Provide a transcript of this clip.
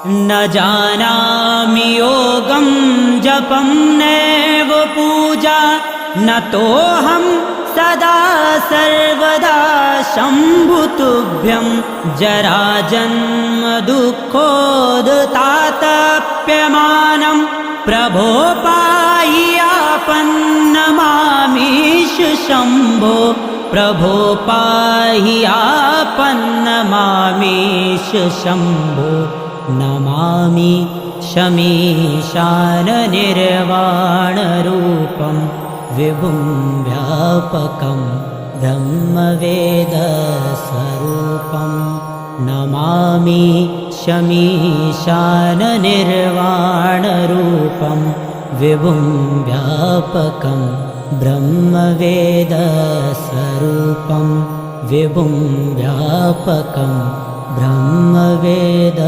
न जानामि योगं जपं नैव पूजा न तोऽहं सदा सर्वदा शम्भुतुभ्यं जराजन्म दुःखोदतातप्यमानं प्रभो पाहि आपन्नमामीश शम्भो प्रभो पाहि आपन्नमामीश शम्भो नमामि शमीशाननिर्वाणरूपं विभुं व्यापकं ब्रह्मवेदस्वरूपं नमामि शमीशाननिर्वाणरूपं विभुं व्यापकं ब्रह्मवेदस्वरूपं विभुं व्यापकं ब्रह्मवेद